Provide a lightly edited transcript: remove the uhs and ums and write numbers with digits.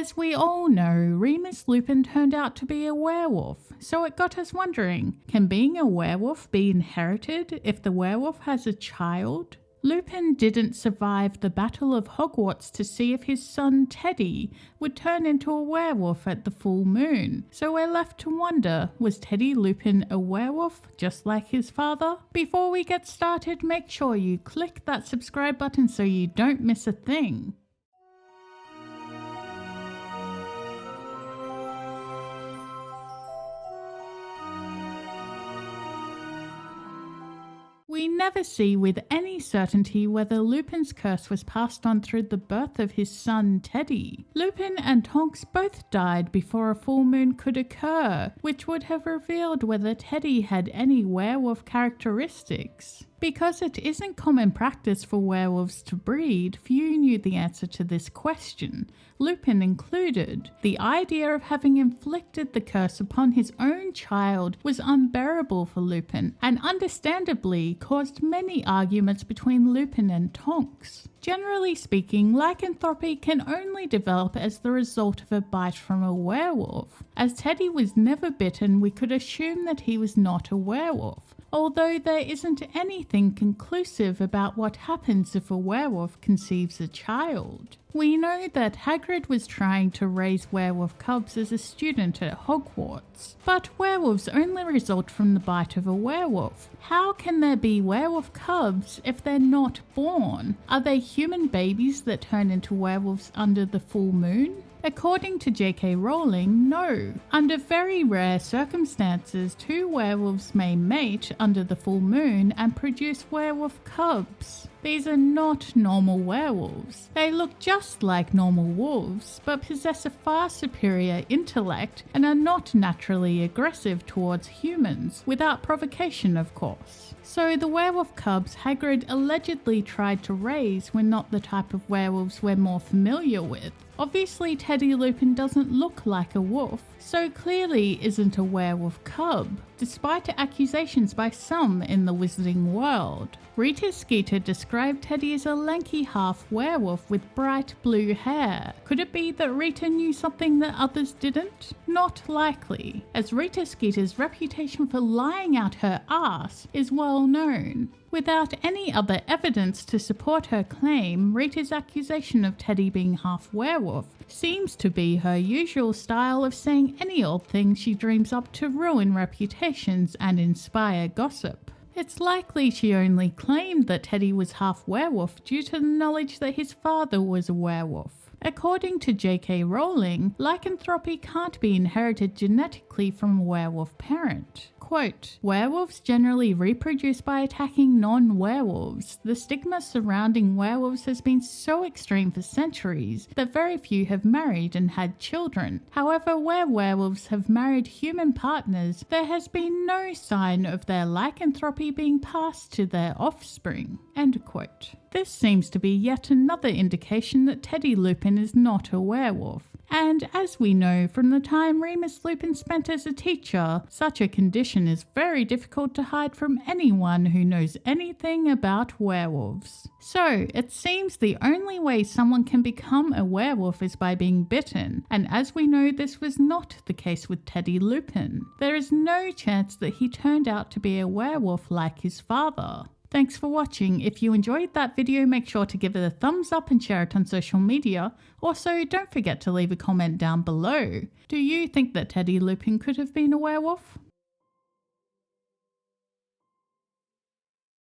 As we all know, Remus Lupin turned out to be a werewolf, so it got us wondering, can being a werewolf be inherited if the werewolf has a child? Lupin didn't survive the Battle of Hogwarts to see if his son Teddy would turn into a werewolf at the full moon, so we're left to wonder, was Teddy Lupin a werewolf just like his father? Before we get started, make sure you click that subscribe button so you don't miss a thing. We never see with any certainty whether Lupin's curse was passed on through the birth of his son Teddy. Lupin and Tonks both died before a full moon could occur, which would have revealed whether Teddy had any werewolf characteristics. Because it isn't common practice for werewolves to breed, few knew the answer to this question, Lupin included. The idea of having inflicted the curse upon his own child was unbearable for Lupin, and understandably caused many arguments between Lupin and Tonks. Generally speaking, lycanthropy can only develop as the result of a bite from a werewolf. As Teddy was never bitten, we could assume that he was not a werewolf, although there isn't anything conclusive about what happens if a werewolf conceives a child. We know that Hagrid was trying to raise werewolf cubs as a student at Hogwarts, but werewolves only result from the bite of a werewolf. How can there be werewolf cubs if they're not born? Are they human babies that turn into werewolves under the full moon? According to J.K. Rowling, no. Under very rare circumstances, two werewolves may mate under the full moon and produce werewolf cubs. These are not normal werewolves. They look just like normal wolves, but possess a far superior intellect and are not naturally aggressive towards humans, without provocation of course. So the werewolf cubs Hagrid allegedly tried to raise were not the type of werewolves we're more familiar with. Obviously Teddy Lupin doesn't look like a wolf, so clearly isn't a werewolf cub, despite accusations by some in the wizarding world. Rita Skeeter described Teddy as a lanky half-werewolf with bright blue hair. Could it be that Rita knew something that others didn't? Not likely, as Rita Skeeter's reputation for lying out her ass is well known. Without any other evidence to support her claim, Rita's accusation of Teddy being half-werewolf seems to be her usual style of saying any old thing she dreams up to ruin reputations and inspire gossip. It's likely she only claimed that Teddy was half-werewolf due to the knowledge that his father was a werewolf. According to J.K. Rowling, lycanthropy can't be inherited genetically from a werewolf parent. Quote, werewolves generally reproduce by attacking non-werewolves. The stigma surrounding werewolves has been so extreme for centuries that very few have married and had children. However, where werewolves have married human partners, there has been no sign of their lycanthropy being passed to their offspring. End quote. This seems to be yet another indication that Teddy Lupin is not a werewolf. And as we know from the time Remus Lupin spent as a teacher, such a condition is very difficult to hide from anyone who knows anything about werewolves. So, it seems the only way someone can become a werewolf is by being bitten, and as we know, this was not the case with Teddy Lupin. There is no chance that he turned out to be a werewolf like his father. Thanks for watching. If you enjoyed that video, make sure to give it a thumbs up and share it on social media. Also, don't forget to leave a comment down below. Do you think that Teddy Lupin could have been a werewolf?